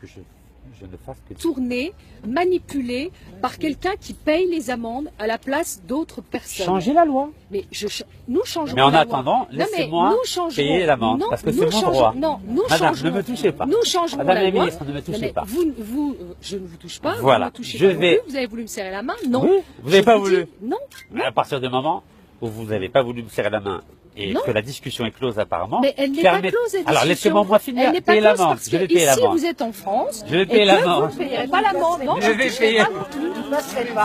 que je ne fasse que... Tourné, manipulé par quelqu'un qui paye les amendes à la place d'autres personnes. Changer la loi. Mais nous changerons Mais en la attendant, loi. laissez-moi payer l'amende, parce que c'est mon droit. Non, nous Madame, changerons. ne me touchez pas. Nous changerons Madame la la loi. ministre, ne me touchez pas. Je ne vous touche pas. Voilà. Vous ne me touchez Je pas non vais- plus. Vous avez voulu me serrer la main? Non. Oui, vous n'avez Je pas vous voulu. dis non. À partir du moment où vous n'avez pas voulu me serrer la main et Non. que la discussion est close apparemment, Mais elle n'est pas permet- close, cette Alors discussion. laissez-moi finir, Elle n'est pas payer close l'amende. parce Je vais que payer ici, l'amende. vous êtes en France. Je vais et payer que l'amende. Vous ne payerez pas l'amende. Non, Je vais payer.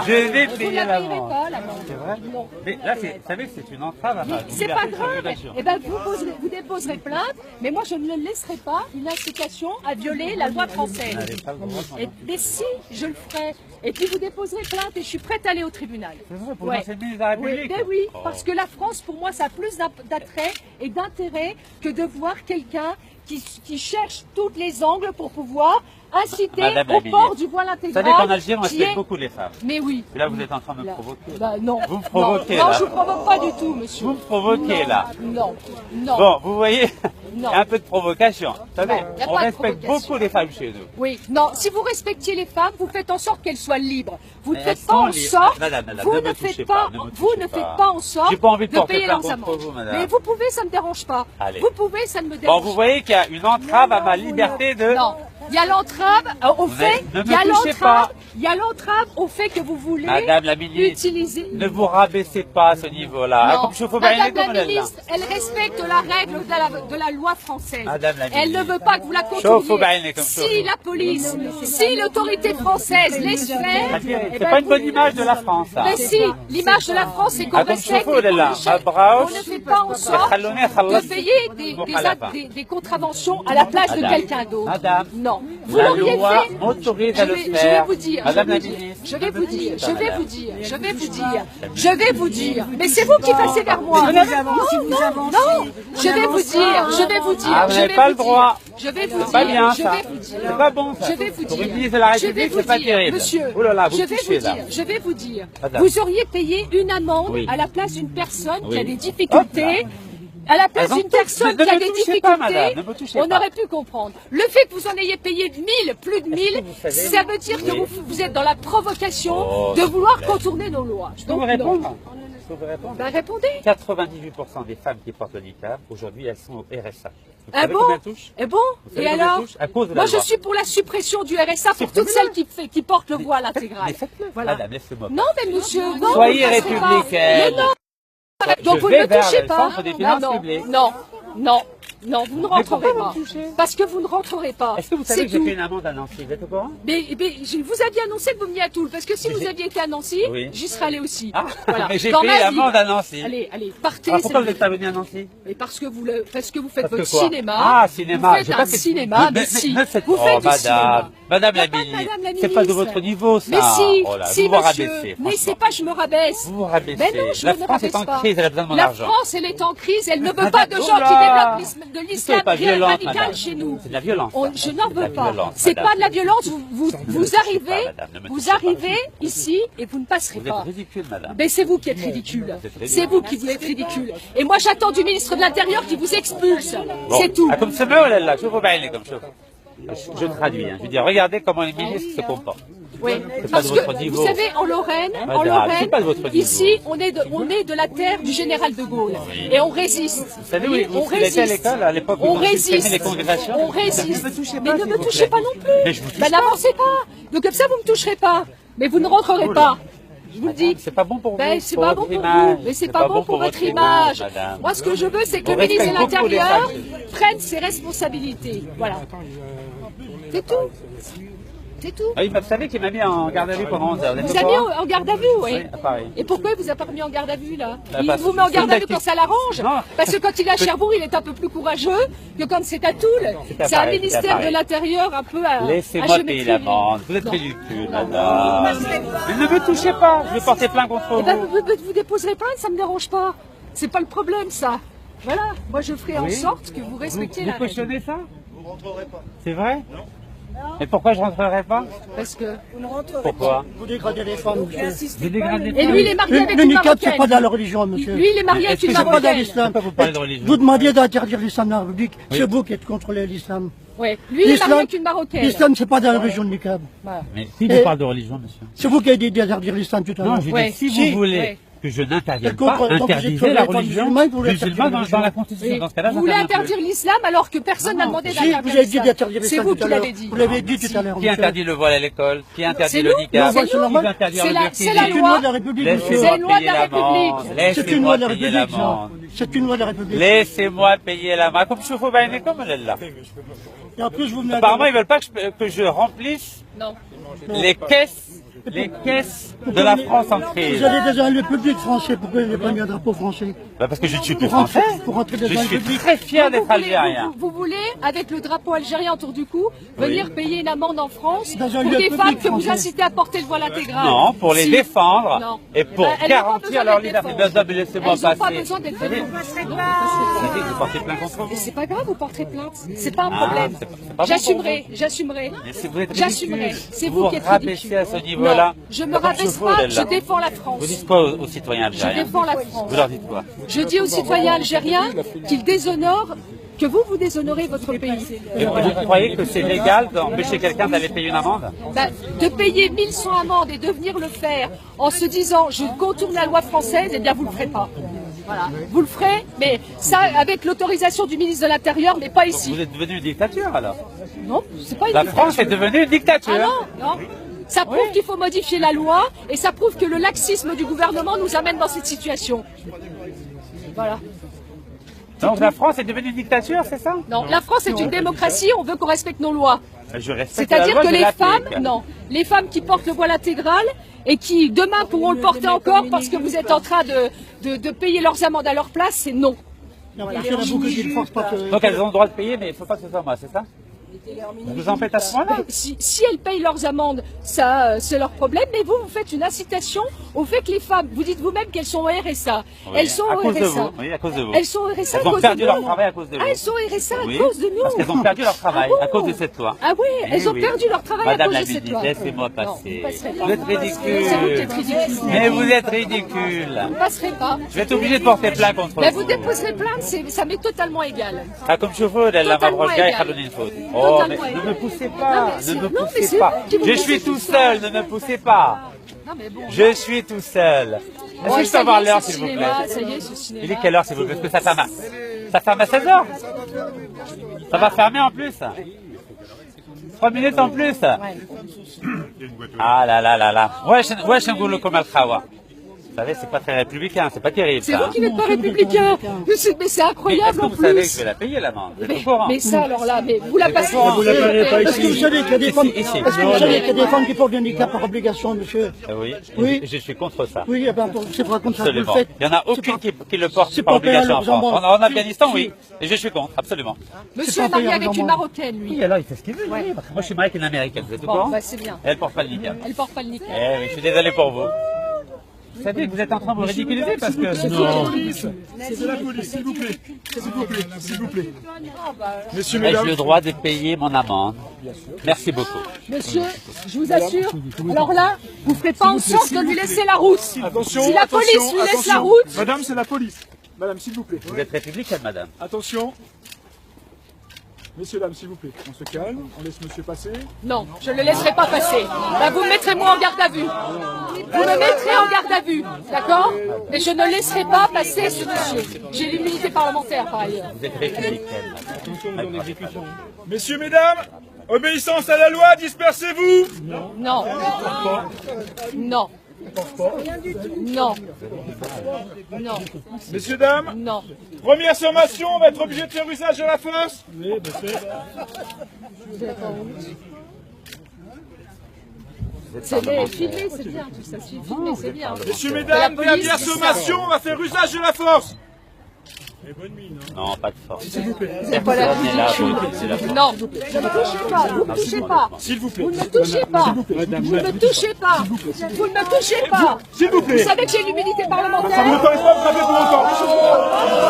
Je vais Vous ne payer la payerez l'amende. pas, l'amende. C'est vrai. Non. Mais là, vous savez que c'est une entrave à ma C'est pas grave. Eh ben, vous déposerez plainte, mais moi je ne laisserai pas une incitation à violer la loi française. Mais si, je le ferai. Et puis vous déposerez plainte et je suis prête à aller au tribunal. C'est vrai, pour Ouais. lancer le ministre de la Oui, République. ben oui, parce que la France, pour moi, ça a plus d'attrait et d'intérêt que de voir quelqu'un qui cherche tous les angles pour pouvoir inciter Madame la au port ministre, du voile Vous intégral. savez qu'en Algérie, on qui respecte est- beaucoup les femmes. Mais oui. Et là, vous êtes en train de me Là. provoquer. Bah, non. Vous me provoquez, non, là. Non, je ne provoque pas du tout, monsieur. Vous me provoquez, Non, là. Non, non. Bon, vous voyez, il y Non. a un peu de provocation. Vous savez, Non, il y a on pas de respecte provocation. beaucoup les femmes chez nous. Oui, non, si vous respectiez les femmes, vous faites en sorte qu'elles soient libres. Vous ne Mais faites elles pas sont en libres. sorte, Madame, vous ne ne me faites touchez pas, pas, ne me vous touchez ne pas. faites pas en sorte J'ai pas envie de porter payer plainte leurs contre amendes. vous, madame. Mais vous pouvez, ça ne me dérange pas. Allez. Vous pouvez, ça ne me Bon, dérange vous voyez qu'il y a une entrave à ma liberté de... Non, il y a l'entrave au fait, ne me il y a touchez l'entrave, pas. il y a l'entrave au fait que vous voulez Madame la ministre, utiliser. ne vous rabaissez pas à ce niveau-là. Non. Comme je vous parle, Madame comme la elle est là. ministre, elle respecte la règle de la loi française. Madame la Elle ne ministre. veut pas que vous la Chauffe au contourniez. bain, comme Si chauffe. la police, si l'autorité française laisse faire, C'est eh pas ben, une bonne image de la France, ça. mais si, l'image de la France, c'est qu'on Ah, comme respecte chauffe, et qu'on là. ne cherche- Abraos. on ne fait pas en sorte خلوني أخلص. de payer des contraventions à la place de Madame. quelqu'un d'autre. Madame. Non. Vous La l'auriez loi fait. m'autorise à le Je vais faire. vous dire, Madame je la vais vous dire, ministre, je vais ne vous me dire, touchez je pas, vais madame. vous dire, je vais vous dire, je vais vous dire. Mais c'est vous qui passez vers moi. Si vous avancez, Non, je vais vous dire, je vais vous dire. Ah, vous je n'avez vais pas vous le dire, droit. Je vais vous C'est dire. pas bien, je ça. vais vous dire. C'est pas bon, ça. Je vais vous Pour dire. une ministre de la Je vais République, vous c'est pas dire, terrible. Monsieur, Oh là là, vous je vais touchez, vous là. dire, je vais vous dire. Madame. Vous auriez payé une amende Oui. à la place d'une personne qui Oui. a des difficultés. À la place Elles ont d'une toutes- personne ne qui a me des touchez difficultés, pas, madame, ne me touchez on pas. aurait pu comprendre. Le fait que vous en ayez payé 1000, plus de 1000, que vous savez- ça veut dire que Oui. vous êtes dans la provocation Oh, de s'il vouloir vous plaît. contourner nos lois. Je peux vous Donc, répondre non. Je peux vous répondre Ben, répondez. 98% des femmes qui portent le niqab, aujourd'hui, elles sont au RSA. Vous Ah savez bon combien elles touchent Et bon Vous savez Et combien alors elles touchent À cause de la Moi, je loi. suis pour la suppression du RSA pour toutes celles qui portent le voile intégral. Mais faites-le. Voilà. Madame, laissez-moi. Non, mais monsieur, non. Soyez vous ne passez pas. républicaine. Mais non. Donc Je vous vais ne me vers touchez le pas. centre des finances non, publiques. non, non, non, vous ne rentrerez pourquoi pas. vous me touchez Parce que vous ne rentrerez pas. Est-ce que vous savez C'est que j'ai tout. fait une amende à Nancy Vous êtes au courant Mais je vous aviez annoncé que vous veniez à Toul, parce que si vous aviez été à Nancy, Oui. j'y serais allé aussi. Ah, Voilà. mais j'ai Dans payé ma l'amende vie. à Nancy. Allez, partez. Alors pourquoi s'il vous n'êtes pas venu à Nancy Mais parce que vous faites Parce votre que quoi cinéma. Ah, cinéma. Vous j'ai faites pas un fait- cinéma, mais ne si. faites- Vous faites oh, du madame, cinéma. madame Y a la pas de ministre, Madame la c'est pas de ministre. votre niveau, ça. Mais si, Oh là, si, vous vous monsieur. rabaissez. Mais c'est franchement. pas je me rabaisse. Vous vous rabaissez. Mais non, je La ne France rabaisse est en pas. crise, elle a besoin de mon La argent. France, elle est en crise, elle ne veut Madame, pas de gens oh là. qui développent de Soyez l'islam pas violente, radical madame. chez nous. C'est de la violence. ça. Je n'en C'est de la veux pas. violence, C'est madame. pas de la violence. Vous touchez arrivez, pas, madame, ne me vous touchez pas. arrivez ici et vous ne passerez Vous êtes pas. ridicule, madame. Mais c'est vous qui êtes ridicule. Vous êtes ridicule. C'est vous qui vous êtes ridicule. Et moi, j'attends du ministre de l'Intérieur qui vous expulse. Bon. C'est tout. Ah, comme ce meurtre, là, je vous baille comme ça. Je traduis. Hein. Je veux dire, regardez comment les ministres se comportent. Oui, pas parce de votre que niveau. vous savez, en Lorraine, c'est pas de votre niveau. ici, on est de la terre du général de Gaulle, et on résiste. Vous savez où on il était à l'école, à l'époque où on on supprimait résiste, les congrégations on résiste. Ne me touchez Mais pas, ne s'il me vous touchez plaît. pas non plus. Mais je vous touche Ben, pas. n'avancez pas. Donc comme ça, vous me toucherez pas. Mais vous ne rentrerez pas. Je vous le dis. C'est pas bon pour vous. Ben, c'est pour pas votre bon pour image. vous, mais c'est pas bon pour votre image. madame. Moi, ce que je veux, c'est que On le ministre de respecte beaucoup les l'Intérieur femmes. prenne ses responsabilités. Voilà. C'est tout. C'est tout. Ah, vous savez qu'il m'a mis en garde à vue pendant 11 heures. Vous avez mis en garde à vue, oui. Oui, à Paris. Et pourquoi il vous a pas mis en garde à vue, là Bah, Il parce vous met en que garde c'est à vue une quand ça l'arrange. Non. Parce que quand il est à Cherbourg, il est un peu plus courageux que quand c'est à Toul. à C'est un Paris, c'est à ministère de Paris. l'Intérieur un peu à Laissez-moi géométrie payer l'amende. Vous êtes Non. ridicule, madame. Mais ne me touchez pas. Je vais porter plainte contre Eh ben, vous. vous déposerez plainte, ça me dérange pas. C'est pas le problème, ça. Voilà. Moi, je ferai en Oui. sorte que vous respectiez la Vous règle. cautionnez ça Vous rentrerez pas. C'est vrai Non. Et pourquoi je rentrerai pas Parce que... Pourquoi Vous dégradez les femmes, monsieur. Vous dégradez Et lui, il est marié avec Le une niqab, c'est Marocaine. pas dans la religion, monsieur. Lui, il est marié avec Est-ce une que C'est pas dans Marocaine. l'islam. Pourquoi vous parlez de religion Vous demandiez d'interdire l'islam dans la République. Oui. C'est vous qui êtes contre l'islam. Ouais. Lui, il est marié avec une Marocaine. L'islam, c'est pas dans la région de Niqab. Voilà. Mais qui vous parle de religion, monsieur? C'est vous qui avez dit d'interdire l'islam tout à l'heure. Non, j'ai Ouais. dit, si Si. vous voulez Ouais. que je n'intervienne Donc, pas, donc, vous interdisez êtes la pour les religion musulmans, vous voulez musulmane interdire dans la la Constitution. Oui. Dans ce cas-là, Vous voulez j'interviens interdire l'islam alors que personne n'a demandé Si, d'interdire vous avez dit l'islam. d'interdire C'est l'islam vous tout à qui l'heure. l'avez dit. Vous l'avez dit tout à l'heure. Qui monsieur. interdit le voile à l'école? Qui interdit C'est le nous. niqab? Non, c'est Qui normal. va interdire C'est le la- burkini? c'est la C'est une loi. loi de la République, monsieur. C'est Laissez-moi une loi de payer la l'amende. République. C'est une Laissez-moi loi de la payer République, ça. l'amende. C'est une loi de la République. Laissez-moi payer l'amende. Comme je fais bien comme elle est là. Et en plus, vous venez Apparemment, ils veulent pas que je remplisse Non. les caisses de la France en Vous crise. allez dans le public français, pourquoi il n'y a pas mis un drapeau français? Bah, parce que je ne suis plus Pour rentrer, français. pour rentrer dans Je un suis public. très fier Vous d'être voulez- algérien. vous voulez, avec le drapeau algérien autour du cou, venir payer une amende en France Dans un pour lieu des public femmes que vous français. incitez à porter le voile intégral. Non, pour les Si. défendre Non. et pour Elles n'ont pas garantir besoin leur d'être liberté. défendues. Ben, laissez-moi Elles n'ont pas passer. besoin d'être Vous savez, défendues. vous savez que vous portez plainte contre Mais vous. c'est pas grave, vous porterez plainte. C'est pas un Ah, problème. c'est pas bon J'assumerai, pour j'assumerai. Mais si vous êtes J'assumerai. ridicule. C'est Vous vous qui êtes rabaissez ridicule. à ce niveau-là. Non, je me Comme rabaisse chevaux, pas, elle, là. je défends la France. Vous dites quoi aux citoyens Je algériens? défends la France. Vous leur dites quoi? Je dis aux citoyens algériens qu'ils déshonorent, que vous déshonorez votre pays. Et vous croyez que c'est légal d'empêcher quelqu'un d'aller payer une amende? Bah, de payer 1100 amendes et de venir le faire en se disant je contourne la loi française, eh bien vous le ferez pas. Voilà. Vous le ferez, mais ça avec l'autorisation du ministre de l'Intérieur, mais pas ici. Vous êtes devenu une dictature alors? Non, c'est pas une La dictature. France est devenue une dictature. Ah non, non. Ça prouve qu'il faut modifier la loi et ça prouve que le laxisme du gouvernement nous amène dans cette situation. Voilà. Donc la France est devenue une dictature, c'est ça? Non, la France est une démocratie, on veut qu'on respecte nos lois. Je respecte la C'est-à-dire loi que de les l'Afrique. femmes, non, les femmes qui portent le voile intégral et qui demain pourront le porter encore parce que vous êtes en train de payer leurs amendes à leur place, c'est non. Non, parce qu'il y en a beaucoup qui ne forcent pas que... Donc elles ont le droit de payer, mais il ne faut pas que ce soit moi, c'est ça? Vous vous en faites à ce moment-là? Si elles payent leurs amendes, ça c'est leur problème, mais vous faites une incitation au fait que les femmes, vous dites vous-même qu'elles sont au RSA. Oui, Elles sont à au cause de RSA. vous. Oui, à cause de vous. Elles sont au RSA Elles à ont cause perdu de leur nous. travail à cause de vous. Ah, elles sont au RSA Oui, à cause de nous. parce qu'elles ont perdu leur travail Ah bon à cause de cette loi. Ah oui, elles ont Oui. perdu leur travail Madame à cause la de cette ministre, loi. laissez-moi Non, passer. vous passerez pas. Vous êtes C'est vous qui ridicule. êtes ridicule. Mais vous êtes ridicule. Vous passerez pas. Je vais être obligé de porter plainte contre Mais vous. vous déposerez plainte, ça m'est totalement égal. Ah, comme chauffeur, elle la Totalement Mabrochka et égal. Khalonine Faute. Oh, mais Totalement ne égal. me poussez Non, pas, mais c'est- ne me non, mais poussez c'est pas. vous qui me Je poussez suis tout tout ça. seul, ne me poussez pas. Non mais bon. Je suis tout seul. Est-ce Bon, que je ça peux avoir y est, l'heure, ce s'il vous plaît? cinéma, ça y est, ce cinéma. Il est quelle heure, s'il vous plaît? Parce que ça ferme à 16h. Ça va fermer en plus. 3 minutes en plus. Ah là là là là. Ouais, je le comme Al-Khawa. Vous savez, c'est pas très républicain, c'est pas terrible C'est ça. vous qui n'êtes pas républicain. Mais c'est Mais est-ce incroyable que en vous savez que je plus. vais la payer l'amende? Vous êtes au courant? Mais ça alors là, mais vous la passez. Est-ce que vous savez qu'il y a des femmes, Ici. est-ce que vous savez qu'il y a des femmes qui portent le niqab par obligation, monsieur? Oui, Oui. je suis contre ça. Oui, eh ben, c'est pas comme ça que vous le Absolument. faites. Il n'y en a aucune qui le porte c'est par pas payé à obligation en leurs France. amants. En Afghanistan, oui. Et je suis contre, absolument. Monsieur C'est est pas marié payé avec en une amende. Marocaine, lui. Oui, alors il fait ce qu'il veut. Oui. Moi, je suis marié avec une Américaine, vous êtes au Bon, courant? bah c'est bien. Elle porte pas le niqab. Elle porte pas le niqab. Eh oui, je suis désolé pour vous. Vous savez que vous êtes en train de vous ridiculiser parce que... C'est la police, s'il vous plaît. S'il vous plaît, s'il vous plaît. Messieurs, Ai-je mesdames, le droit de payer mon amende? Merci beaucoup. Monsieur, je vous assure, alors là, vous ferez pas en sorte de lui laisser la route. attention, Si la police attention, lui laisse attention. la route. Madame, c'est la police. Madame, s'il vous plaît. Vous êtes républicaine, madame? Attention. Messieurs, dames, s'il vous plaît. On se calme, on laisse monsieur passer. Non, je ne le laisserai pas passer. Là, vous me mettrez moi en garde à vue. Vous me mettrez en garde à vue, d'accord? Mais je ne laisserai pas passer ce monsieur. J'ai l'immunité parlementaire par ailleurs. Vous êtes républicaine, madame. Messieurs, mesdames, obéissance à la loi, dispersez-vous. Non. Non. Non. Non. Messieurs, dames, Non. première sommation, on va être obligé de faire usage de la force. C'est bien filmé, c'est bien. Tout ça, c'est filmé, c'est bien. Messieurs, mesdames, De la police, dernière c'est ça. sommation, on va faire usage de la force. Non, pas de force. C'est pas la On est là pour utiliser la force. Non. Ne me touchez pas. Vous ne me touchez pas. S'il vous plaît. Vous ne me touchez pas. Vous ne me touchez pas. Vous ne me touchez pas. S'il vous Vous plaît. savez que j'ai l'humilité Ça ne parlementaire. m'autorise pas de frapper pour autant.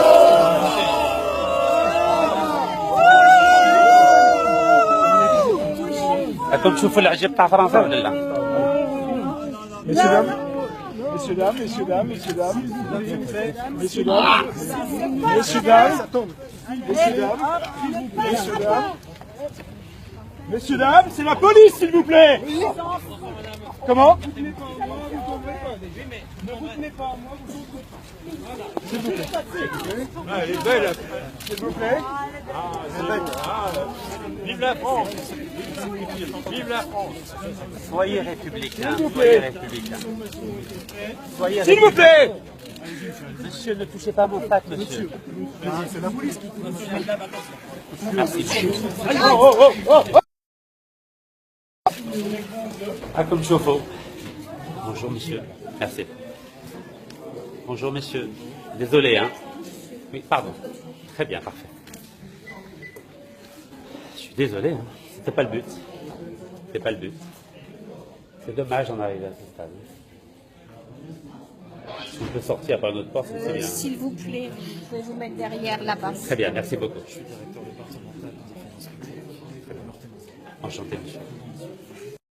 Comme تشوفوا العجب تاع فرنسا ولا لا؟ Messieurs, dames, messieurs, dames, messieurs, dames, messieurs, dames, messieurs, dames, messieurs, dames, messieurs, dames, messieurs, dames, Messieurs, dames, c'est la police, s'il vous plaît. Comment? S'il vous plaît. Ah, elle est belle. S'il vous plaît. Vive la France. Vive la France. Soyez républicains. S'il vous plaît. Soyez républicains. Soyez S'il vous plaît. Monsieur, ne touchez pas mon sac, monsieur. C'est la police qui Merci. Ah, comme chauffe-eau. Bonjour, monsieur. Merci. Bonjour, monsieur. Désolé, hein. Oui, pardon. Très bien, parfait. Je suis désolé, hein. C'était pas le but. C'est pas le but. C'est dommage d'en arriver à ce stade. Si on peut sortir par notre porte, c'est bien. S'il vous plaît, vous pouvez vous mettre derrière là-bas. Très bien, merci beaucoup. Enchanté, monsieur.